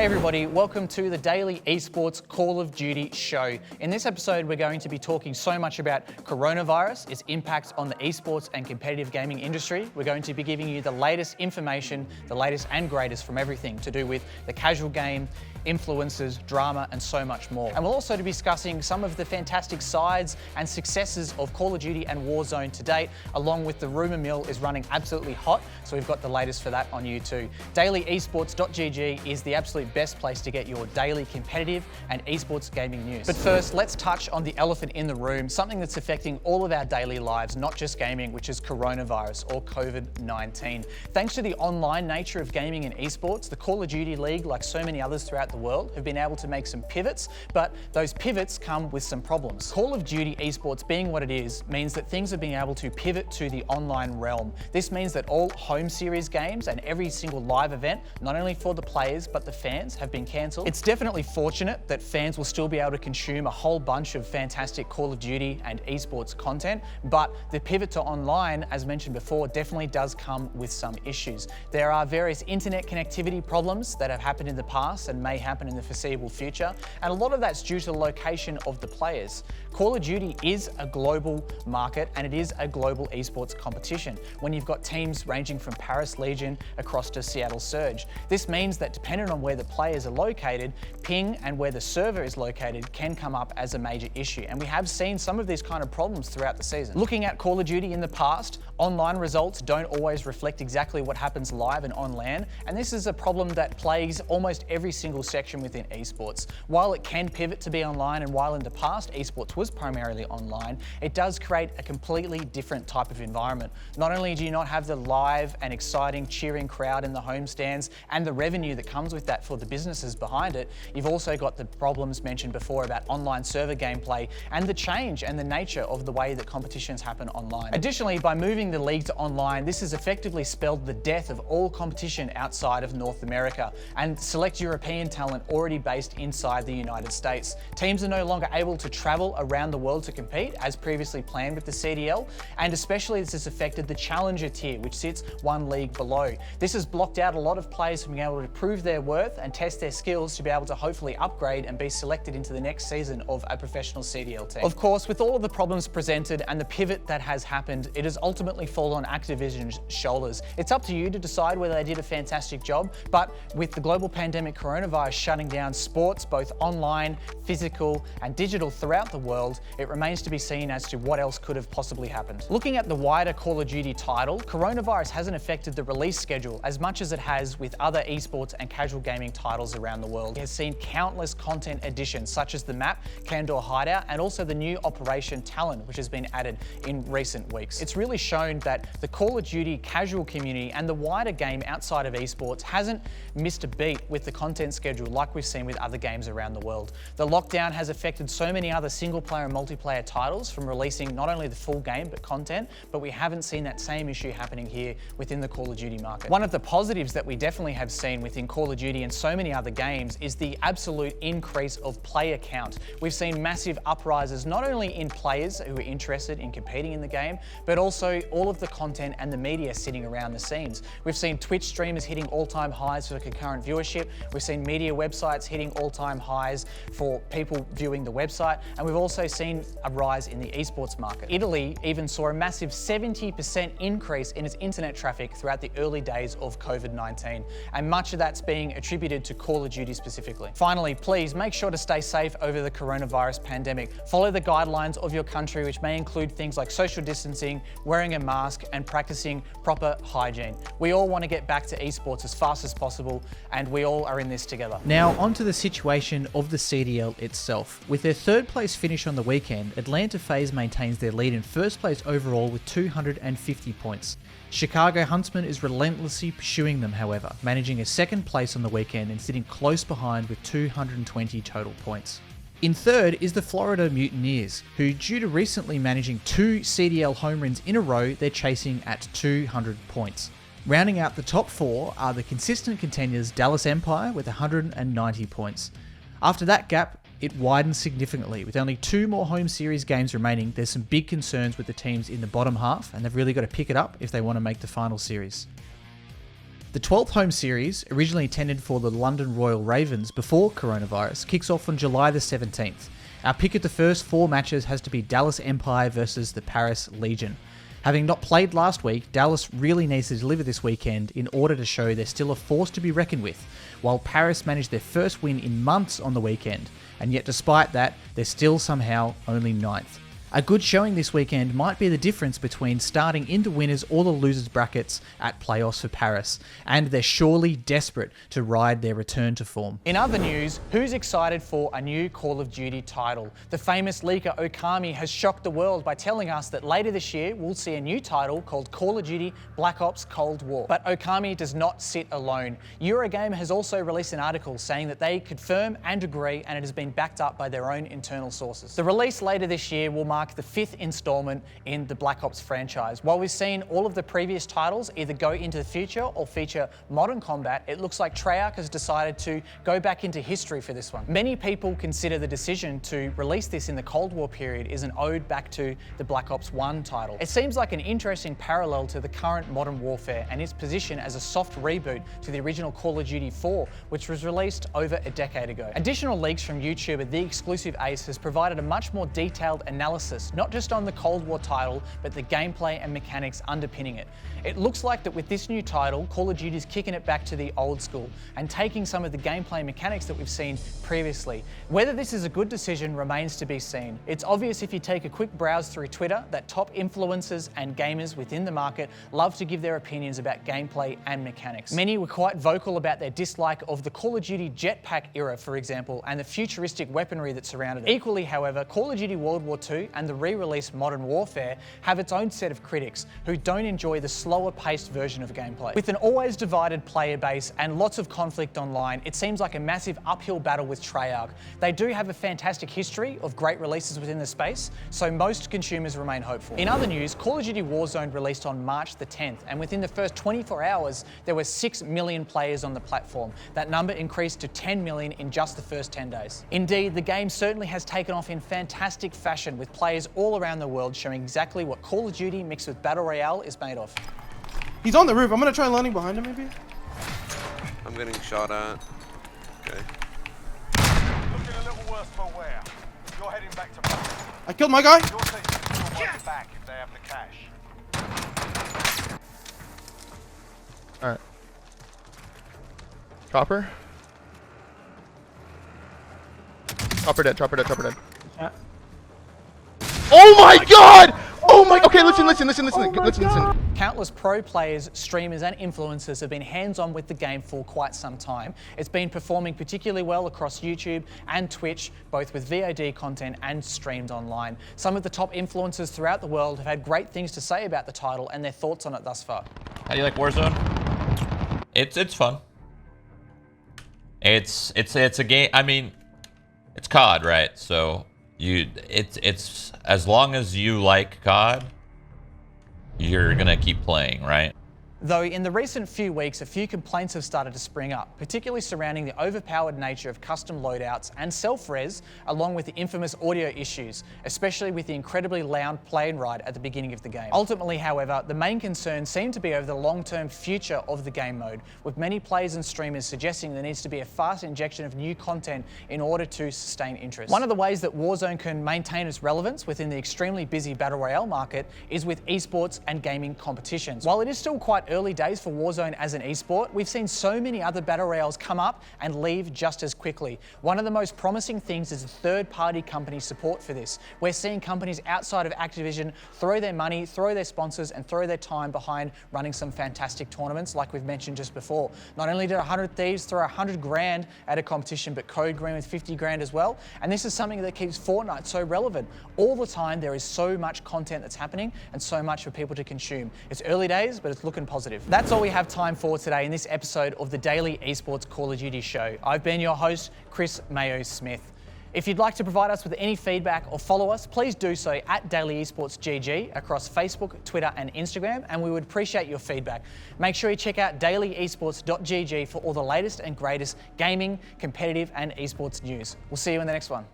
Hey everybody, welcome to the daily esports Call of Duty show. In this episode, we're going to be talking so much about coronavirus, its impact on the esports and competitive gaming industry. We're going to be giving you the latest information, the latest and greatest from everything to do with the casual game, influencers, drama, and so much more. And we'll also be discussing some of the fantastic sides and successes of Call of Duty and Warzone to date, along with the rumour mill is running absolutely hot, so we've got the latest for that on you too. DailyEsports.gg is the absolute best place to get your daily competitive and esports gaming news. But first, let's touch on the elephant in the room, something that's affecting all of our daily lives, not just gaming, which is coronavirus or COVID-19. Thanks to the online nature of gaming and esports, the Call of Duty League, like so many others throughout the world, have been able to make some pivots, but those pivots come with some problems. Call of Duty esports being what it is means that things are being able to pivot to the online realm. This means that all home series games and every single live event, not only for the players but the fans, have been cancelled. It's definitely fortunate that fans will still be able to consume a whole bunch of fantastic Call of Duty and esports content, but the pivot to online, as mentioned before, definitely does come with some issues. There are various internet connectivity problems that have happened in the past and may happen in the foreseeable future, and a lot of that's due to the location of the players. Call of Duty is a global market and it is a global esports competition when you've got teams ranging from Paris Legion across to Seattle Surge. This means that depending on where the players are located, ping and where the server is located can come up as a major issue, and we have seen some of these kind of problems throughout the season. Looking at Call of Duty in the past, online results don't always reflect exactly what happens live and on LAN, and this is a problem that plagues almost every single section within esports. While it can pivot to be online, and while in the past esports was primarily online, it does create a completely different type of environment. Not only do you not have the live and exciting cheering crowd in the home stands and the revenue that comes with that for the businesses behind it, you've also got the problems mentioned before about online server gameplay and the change and the nature of the way that competitions happen online. Additionally, by moving the league to online, this has effectively spelled the death of all competition outside of North America and select European talent already based inside the United States. Teams are no longer able to travel around the world to compete as previously planned with the CDL, and especially this has affected the Challenger tier, which sits one league below. This has blocked out a lot of players from being able to prove their worth and test their skills to be able to hopefully upgrade and be selected into the next season of a professional CDL team. Of course, with all of the problems presented and the pivot that has happened, it has ultimately fallen on Activision's shoulders. It's up to you to decide whether they did a fantastic job, but with the global pandemic coronavirus shutting down sports, both online, physical, and digital throughout the world, it remains to be seen as to what else could have possibly happened. Looking at the wider Call of Duty title, coronavirus hasn't affected the release schedule as much as it has with other esports and casual gaming titles around the world. It has seen countless content additions, such as the map, Candor Hideout, and also the new Operation Talon, which has been added in recent weeks. It's really shown that the Call of Duty casual community and the wider game outside of esports hasn't missed a beat with the content schedule like we've seen with other games around the world. The lockdown has affected so many other single player and multiplayer titles from releasing not only the full game but content, but we haven't seen that same issue happening here within the Call of Duty market. One of the positives that we definitely have seen within Call of Duty and so many other games is the absolute increase of player count. We've seen massive uprises not only in players who are interested in competing in the game, but also all of the content and the media sitting around the scenes. We've seen Twitch streamers hitting all-time highs for concurrent viewership. We've seen media websites hitting all-time highs for people viewing the website, and we've also seen a rise in the esports market. Italy even saw a massive 70% increase in its internet traffic throughout the early days of COVID-19, and much of that's being attributed to Call of Duty specifically. Finally, please make sure to stay safe over the coronavirus pandemic. Follow the guidelines of your country, which may include things like social distancing, wearing a mask, and practicing proper hygiene. We all want to get back to esports as fast as possible, and we all are in this together. Now, onto the situation of the CDL itself. With their third place finish on the weekend, Atlanta FaZe maintains their lead in first place overall with 250 points. Chicago Huntsman is relentlessly pursuing them, however, managing a second place on the weekend and sitting close behind with 220 total points. In third is the Florida Mutineers, who, due to recently managing 2 CDL home wins in a row, they're chasing at 200 points. Rounding out the top 4 are the consistent contenders Dallas Empire with 190 points. After that gap, it widens significantly. With only 2 more home series games remaining, there's some big concerns with the teams in the bottom half, and they've really got to pick it up if they want to make the final series. The 12th home series, originally intended for the London Royal Ravens before coronavirus, kicks off on July the 17th. Our pick of the first 4 matches has to be Dallas Empire versus the Paris Legion. Having not played last week, Dallas really needs to deliver this weekend in order to show they're still a force to be reckoned with, while Paris managed their first win in months on the weekend, and yet despite that, they're still somehow only 9th. A good showing this weekend might be the difference between starting in the winners or the losers brackets at playoffs for Paris, and they're surely desperate to ride their return to form. In other news, who's excited for a new Call of Duty title? The famous leaker Okami has shocked the world by telling us that later this year we'll see a new title called Call of Duty Black Ops Cold War. But Okami does not sit alone. Eurogamer has also released an article saying that they confirm and agree, and it has been backed up by their own internal sources. The release later this year will mark the 5th installment in the Black Ops franchise. While we've seen all of the previous titles either go into the future or feature modern combat, it looks like Treyarch has decided to go back into history for this one. Many people consider the decision to release this in the Cold War period is an ode back to the Black Ops 1 title. It seems like an interesting parallel to the current Modern Warfare and its position as a soft reboot to the original Call of Duty 4, which was released over a decade ago. Additional leaks from YouTuber The Exclusive Ace has provided a much more detailed analysis, not just on the Cold War title, but the gameplay and mechanics underpinning it. It looks like that with this new title, Call of Duty is kicking it back to the old school and taking some of the gameplay mechanics that we've seen previously. Whether this is a good decision remains to be seen. It's obvious if you take a quick browse through Twitter that top influencers and gamers within the market love to give their opinions about gameplay and mechanics. Many were quite vocal about their dislike of the Call of Duty jetpack era, for example, and the futuristic weaponry that surrounded it. Equally, however, Call of Duty World War II and the re-released Modern Warfare have its own set of critics who don't enjoy the slower paced version of gameplay. With an always divided player base and lots of conflict online, it seems like a massive uphill battle with Treyarch. They do have a fantastic history of great releases within the space, so most consumers remain hopeful. In other news, Call of Duty Warzone released on March the 10th, and within the first 24 hours, there were 6 million players on the platform. That number increased to 10 million in just the first 10 days. Indeed, the game certainly has taken off in fantastic fashion, with players all around the world showing exactly what Call of Duty mixed with Battle Royale is made of. He's on the roof. I'm gonna try landing behind him, maybe. I'm getting shot at. Okay. Looking a little worse for wear. You're heading back to base. I killed my guy. Your team will want it back if they have the cash. All right. Chopper. Chopper dead. Chopper dead. Chopper dead. Yeah. Oh my God! Oh my. Okay, listen. Countless pro players, streamers and influencers have been hands-on with the game for quite some time. It's been performing particularly well across YouTube and Twitch, both with VOD content and streamed online. Some of the top influencers throughout the world have had great things to say about the title and their thoughts on it thus far. How do you like Warzone? It's fun. It's a game. I mean, it's COD, right? So it's as long as you like COD, you're gonna keep playing, right? Though in the recent few weeks, a few complaints have started to spring up, particularly surrounding the overpowered nature of custom loadouts and self-res, along with the infamous audio issues, especially with the incredibly loud plane ride at the beginning of the game. Ultimately, however, the main concern seemed to be over the long-term future of the game mode, with many players and streamers suggesting there needs to be a fast injection of new content in order to sustain interest. One of the ways that Warzone can maintain its relevance within the extremely busy Battle Royale market is with esports and gaming competitions. While it is still quite early days for Warzone as an esport, we've seen so many other battle royales come up and leave just as quickly. One of the most promising things is the third-party company support for this. We're seeing companies outside of Activision throw their money, throw their sponsors, and throw their time behind running some fantastic tournaments like we've mentioned just before. Not only did 100 Thieves throw 100 grand at a competition, but Code Green with 50 grand as well. And this is something that keeps Fortnite so relevant. All the time, there is so much content that's happening and so much for people to consume. It's early days, but it's looking positive. That's all we have time for today in this episode of the Daily Esports Call of Duty Show. I've been your host, Chris Mayo Smith. If you'd like to provide us with any feedback or follow us, please do so at Daily Esports GG across Facebook, Twitter and Instagram, and we would appreciate your feedback. Make sure you check out dailyesports.gg for all the latest and greatest gaming, competitive and esports news. We'll see you in the next one.